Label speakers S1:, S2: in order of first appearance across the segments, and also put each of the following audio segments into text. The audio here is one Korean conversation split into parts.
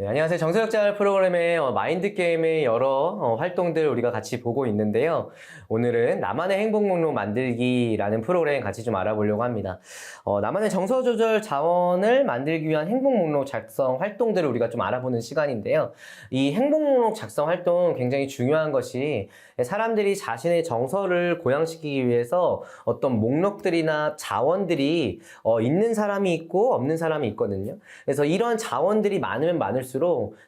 S1: 네, 안녕하세요. 정서역잘 프로그램의 마인드 게임의 여러 활동들 우리가 같이 보고 있는데요. 오늘은 나만의 행복 목록 만들기라는 프로그램 같이 좀 알아보려고 합니다. 나만의 정서 조절 자원을 만들기 위한 행복 목록 작성 활동들을 우리가 좀 알아보는 시간인데요. 이 행복 목록 작성 활동 굉장히 중요한 것이 사람들이 자신의 정서를 고양시키기 위해서 어떤 목록들이나 자원들이 있는 사람이 있고 없는 사람이 있거든요. 그래서 이런 자원들이 많으면 많을수록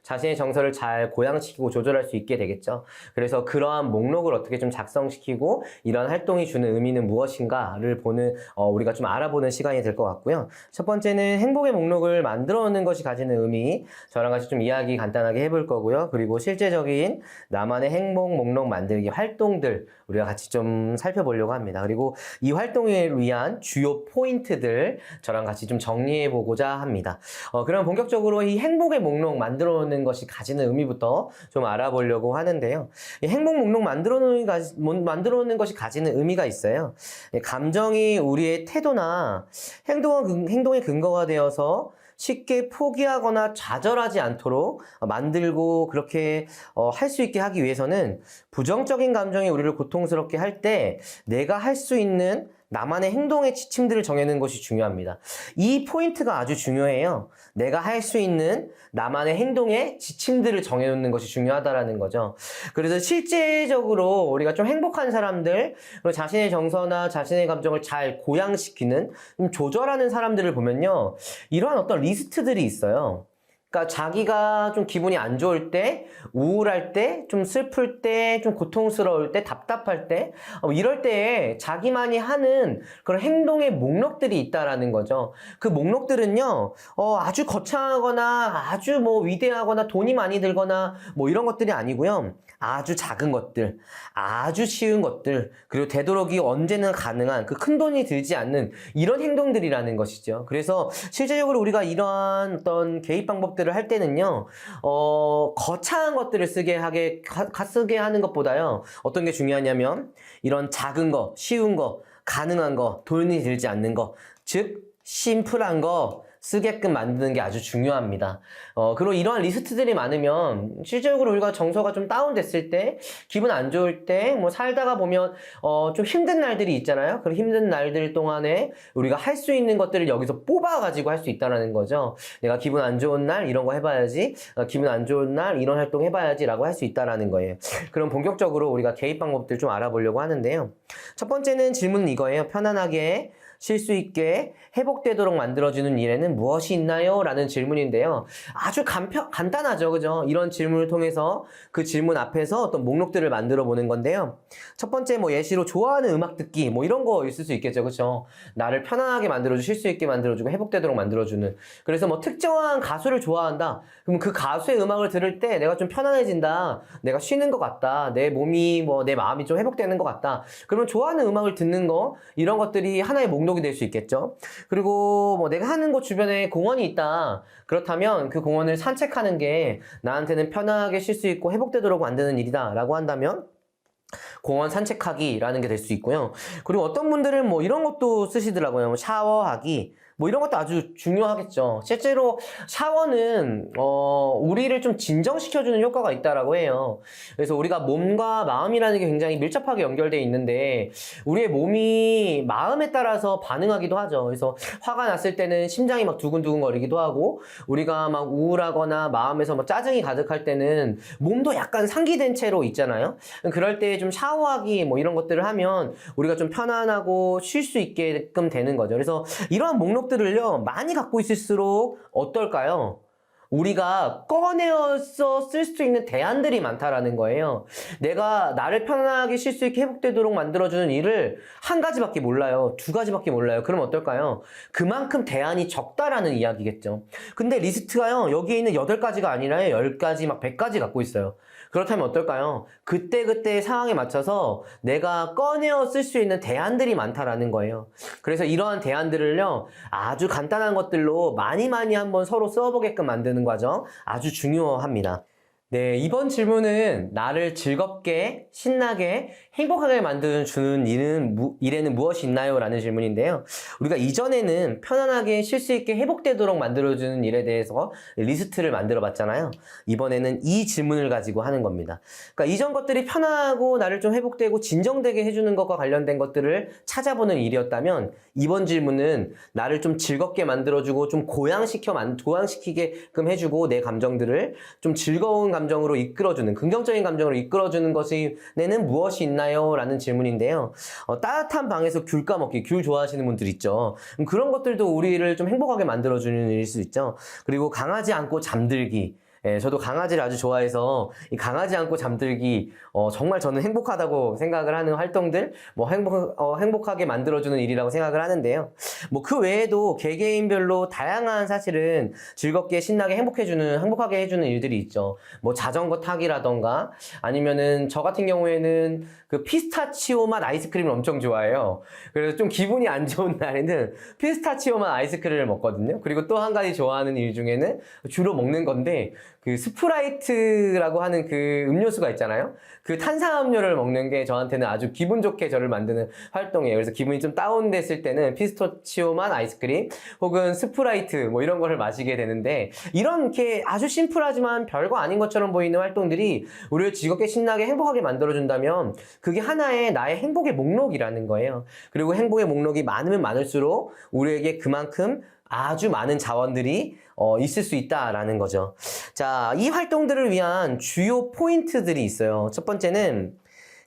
S1: 자신의 정서를 잘 고양시키고 조절할 수 있게 되겠죠. 그래서 그러한 목록을 어떻게 좀 작성시키고 이런 활동이 주는 의미는 무엇인가를 보는 우리가 좀 알아보는 시간이 될 것 같고요. 첫 번째는 행복의 목록을 만들어내는 것이 가지는 의미, 저랑 같이 좀 이야기 간단하게 해볼 거고요. 그리고 실제적인 나만의 행복 목록 만들기 활동들 우리가 같이 좀 살펴보려고 합니다. 그리고 이 활동을 위한 주요 포인트들 저랑 같이 좀 정리해 보고자 합니다. 그럼 본격적으로 이 행복의 목록 만들어 놓는 것이 가지는 의미부터 좀 알아보려고 하는데요. 이 행복 목록 만들어 놓는 것이 가지는 의미가 있어요. 감정이 우리의 태도나 행동의 근거가 되어서 쉽게 포기하거나 좌절하지 않도록 만들고 그렇게 할 수 있게 하기 위해서는 부정적인 감정이 우리를 고통스럽게 할 때 내가 할 수 있는 나만의 행동의 지침들을 정해놓는 것이 중요합니다. 이 포인트가 아주 중요해요. 내가 할 수 있는 나만의 행동의 지침들을 정해놓는 것이 중요하다라는 거죠. 그래서 실제적으로 우리가 좀 행복한 사람들, 그리고 자신의 정서나 자신의 감정을 잘 고양시키는, 좀 조절하는 사람들을 보면요. 이러한 어떤 리스트들이 있어요. 그러니까 자기가 좀 기분이 안 좋을 때, 우울할 때, 좀 슬플 때, 좀 고통스러울 때, 답답할 때, 이럴 때에 자기만이 하는 그런 행동의 목록들이 있다라는 거죠. 그 목록들은요, 아주 거창하거나 아주 뭐 위대하거나 돈이 많이 들거나 뭐 이런 것들이 아니고요. 아주 작은 것들, 아주 쉬운 것들, 그리고 되도록이 언제는 가능한 그 큰 돈이 들지 않는 이런 행동들이라는 것이죠. 그래서 실제적으로 우리가 이러한 어떤 개입 방법들을 할 때는요, 거창한 것들을 쓰게 하는 것보다요, 어떤 게 중요하냐면, 이런 작은 거, 쉬운 거, 가능한 거, 돈이 들지 않는 거, 즉, 심플한 거, 쓰게끔 만드는 게 아주 중요합니다. 그리고 이러한 리스트들이 많으면 실질적으로 우리가 정서가 좀 다운됐을 때, 기분 안 좋을 때, 뭐 살다가 보면 좀 힘든 날들이 있잖아요. 그런 힘든 날들 동안에 우리가 할 수 있는 것들을 여기서 뽑아가지고 할 수 있다는 거죠. 내가 기분 안 좋은 날 이런 거 해봐야지, 기분 안 좋은 날 이런 활동 해봐야지 라고 할 수 있다는 거예요. 그럼 본격적으로 우리가 개입 방법들 좀 알아보려고 하는데요. 첫 번째는 질문은 이거예요. 편안하게 쉴 수 있게 회복되도록 만들어주는 일에는 무엇이 있나요? 라는 질문인데요. 아주 간단하죠. 그죠? 이런 질문을 통해서 그 질문 앞에서 어떤 목록들을 만들어 보는 건데요. 첫 번째 뭐 예시로 좋아하는 음악 듣기 뭐 이런 거 있을 수 있겠죠. 그죠? 나를 편안하게 만들어주고 쉴 수 있게 만들어주고 회복되도록 만들어주는. 그래서 뭐 특정한 가수를 좋아한다. 그럼 그 가수의 음악을 들을 때 내가 좀 편안해진다. 내가 쉬는 것 같다. 내 몸이 뭐 내 마음이 좀 회복되는 것 같다. 그러면 좋아하는 음악을 듣는 거 이런 것들이 하나의 목록이 될 수 있겠죠. 그리고 뭐 내가 하는 곳 주변에 공원이 있다. 그렇다면 그 공원을 산책하는 게 나한테는 편하게 쉴 수 있고 회복되도록 만드는 일이다 라고 한다면 공원 산책하기라는 게 될 수 있고요. 그리고 어떤 분들은 뭐 이런 것도 쓰시더라고요. 뭐 샤워하기 뭐 이런 것도 아주 중요하겠죠. 실제로 샤워는 우리를 좀 진정시켜주는 효과가 있다라고 해요. 그래서 우리가 몸과 마음이라는 게 굉장히 밀접하게 연결되어 있는데 우리의 몸이 마음에 따라서 반응하기도 하죠. 그래서 화가 났을 때는 심장이 막 두근두근 거리기도 하고 우리가 막 우울하거나 마음에서 막 짜증이 가득할 때는 몸도 약간 상기된 채로 있잖아요. 그럴 때 좀 샤워하기 뭐 이런 것들을 하면 우리가 좀 편안하고 쉴 수 있게끔 되는 거죠. 그래서 이러한 목록들을요 많이 갖고 있을수록 어떨까요? 우리가 꺼내어서 쓸 수 있는 대안들이 많다라는 거예요. 내가 나를 편안하게 쉴 수 있게 회복되도록 만들어주는 일을 한 가지밖에 몰라요. 두 가지밖에 몰라요. 그럼 어떨까요? 그만큼 대안이 적다라는 이야기겠죠. 근데 리스트가요, 여기에 있는 8가지가 아니라 10가지, 막 100가지 갖고 있어요. 그렇다면 어떨까요? 그때그때의 상황에 맞춰서 내가 꺼내어 쓸 수 있는 대안들이 많다라는 거예요. 그래서 이러한 대안들을요, 아주 간단한 것들로 많이 한번 서로 써보게끔 만드는 과정 아주 중요합니다. 네, 이번 질문은 나를 즐겁게, 신나게, 행복하게 만들어주는 일에는 무엇이 있나요? 라는 질문인데요. 우리가 이전에는 편안하게 쉴 수 있게 회복되도록 만들어주는 일에 대해서 리스트를 만들어 봤잖아요. 이번에는 이 질문을 가지고 하는 겁니다. 그러니까 이전 것들이 편안하고 나를 좀 회복되고 진정되게 해주는 것과 관련된 것들을 찾아보는 일이었다면 이번 질문은 나를 좀 즐겁게 만들어주고 좀 고양시키게끔 해주고 내 감정들을 좀 즐거운 감정으로 이끌어주는, 긍정적인 감정으로 이끌어주는 것에는 무엇이 있나요? 라는 질문인데요. 따뜻한 방에서 귤 까먹기, 귤 좋아하시는 분들 있죠. 그런 것들도 우리를 좀 행복하게 만들어주는 일일 수 있죠. 그리고 강하지 않고 잠들기. 예, 저도 강아지를 아주 좋아해서 이 강아지 안고 잠들기 정말 저는 행복하다고 생각을 하는 활동들 행복하게 만들어주는 일이라고 생각을 하는데요. 뭐 그 외에도 개개인별로 다양한 사실은 즐겁게 신나게 행복하게 해주는 일들이 있죠. 뭐 자전거 타기라던가 아니면은 저 같은 경우에는 그 피스타치오 맛 아이스크림을 엄청 좋아해요. 그래서 좀 기분이 안 좋은 날에는 피스타치오 맛 아이스크림을 먹거든요. 그리고 또 한 가지 좋아하는 일 중에는 주로 먹는 건데 그 스프라이트라고 하는 그 음료수가 있잖아요. 그 탄산음료를 먹는 게 저한테는 아주 기분 좋게 저를 만드는 활동이에요. 그래서 기분이 좀 다운됐을 때는 피스타치오만 아이스크림 혹은 스프라이트 뭐 이런 거를 마시게 되는데 이렇게 아주 심플하지만 별거 아닌 것처럼 보이는 활동들이 우리를 즐겁게 신나게 행복하게 만들어준다면 그게 하나의 나의 행복의 목록이라는 거예요. 그리고 행복의 목록이 많으면 많을수록 우리에게 그만큼 아주 많은 자원들이 있을 수 있다라는 거죠. 자, 이 활동들을 위한 주요 포인트들이 있어요. 첫 번째는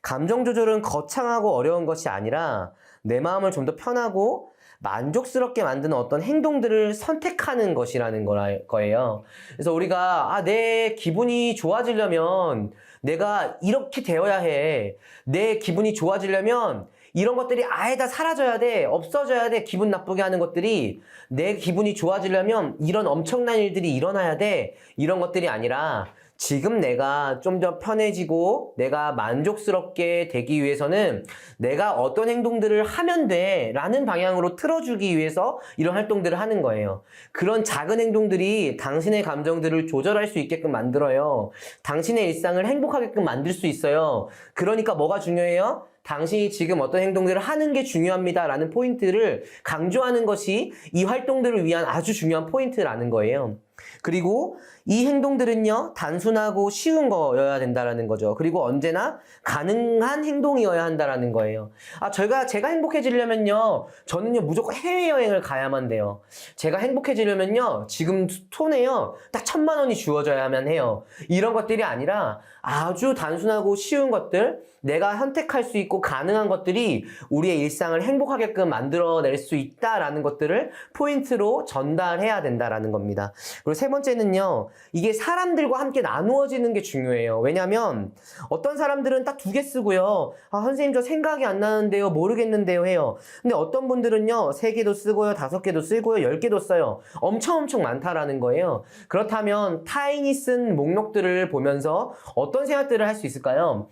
S1: 감정 조절은 거창하고 어려운 것이 아니라 내 마음을 좀 더 편하고 만족스럽게 만드는 어떤 행동들을 선택하는 것이라는 거예요. 그래서 우리가 내 기분이 좋아지려면 내가 이렇게 되어야 해. 내 기분이 좋아지려면 이런 것들이 아예 다 사라져야 돼. 없어져야 돼. 기분 나쁘게 하는 것들이 내 기분이 좋아지려면 이런 엄청난 일들이 일어나야 돼. 이런 것들이 아니라 지금 내가 좀 더 편해지고 내가 만족스럽게 되기 위해서는 내가 어떤 행동들을 하면 돼 라는 방향으로 틀어주기 위해서 이런 활동들을 하는 거예요. 그런 작은 행동들이 당신의 감정들을 조절할 수 있게끔 만들어요. 당신의 일상을 행복하게끔 만들 수 있어요. 그러니까 뭐가 중요해요? 당신이 지금 어떤 행동들을 하는 게 중요합니다 라는 포인트를 강조하는 것이 이 활동들을 위한 아주 중요한 포인트라는 거예요. 그리고 이 행동들은요, 단순하고 쉬운 거여야 된다라는 거죠. 그리고 언제나 가능한 행동이어야 한다라는 거예요. 제가 행복해지려면요, 저는요, 무조건 해외여행을 가야만 돼요. 제가 행복해지려면요, 지금 손에요, 딱 1,000만 원이 주어져야만 해요. 이런 것들이 아니라 아주 단순하고 쉬운 것들, 내가 선택할 수 있고 가능한 것들이 우리의 일상을 행복하게끔 만들어낼 수 있다라는 것들을 포인트로 전달해야 된다라는 겁니다. 그리고 세 번째는요, 이게 사람들과 함께 나누어지는 게 중요해요. 왜냐면 어떤 사람들은 딱 2개 쓰고요. 선생님 저 생각이 안 나는데요, 모르겠는데요 해요. 근데 어떤 분들은요, 3개도 쓰고요, 5개도 쓰고요, 10개도 써요. 엄청 많다라는 거예요. 그렇다면 타인이 쓴 목록들을 보면서 어떤 생각들을 할 수 있을까요?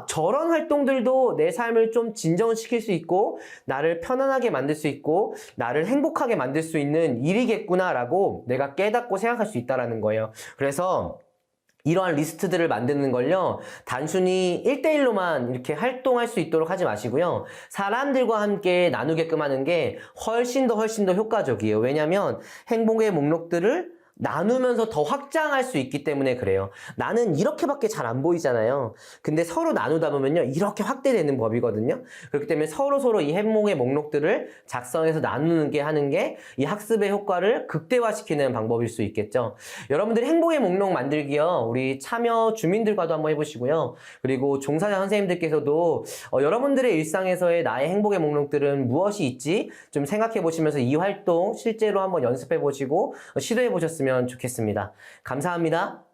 S1: 저런 활동들도 내 삶을 좀 진정시킬 수 있고 나를 편안하게 만들 수 있고 나를 행복하게 만들 수 있는 일이겠구나라고 내가 깨닫고 생각할 수 있다는 거예요. 그래서 이러한 리스트들을 만드는 걸요, 단순히 1대1로만 이렇게 활동할 수 있도록 하지 마시고요, 사람들과 함께 나누게끔 하는 게 훨씬 더 효과적이에요. 왜냐면 행복의 목록들을 나누면서 더 확장할 수 있기 때문에 그래요. 나는 이렇게밖에 잘 안 보이잖아요. 근데 서로 나누다 보면요, 이렇게 확대되는 법이거든요. 그렇기 때문에 서로 이 행복의 목록들을 작성해서 나누는 게 하는 게 이 학습의 효과를 극대화시키는 방법일 수 있겠죠. 여러분들이 행복의 목록 만들기요, 우리 참여 주민들과도 한번 해보시고요. 그리고 종사자 선생님들께서도 여러분들의 일상에서의 나의 행복의 목록들은 무엇이 있지? 좀 생각해 보시면서 이 활동 실제로 한번 연습해 보시고 시도해 보셨으면 좋겠습니다. 감사합니다.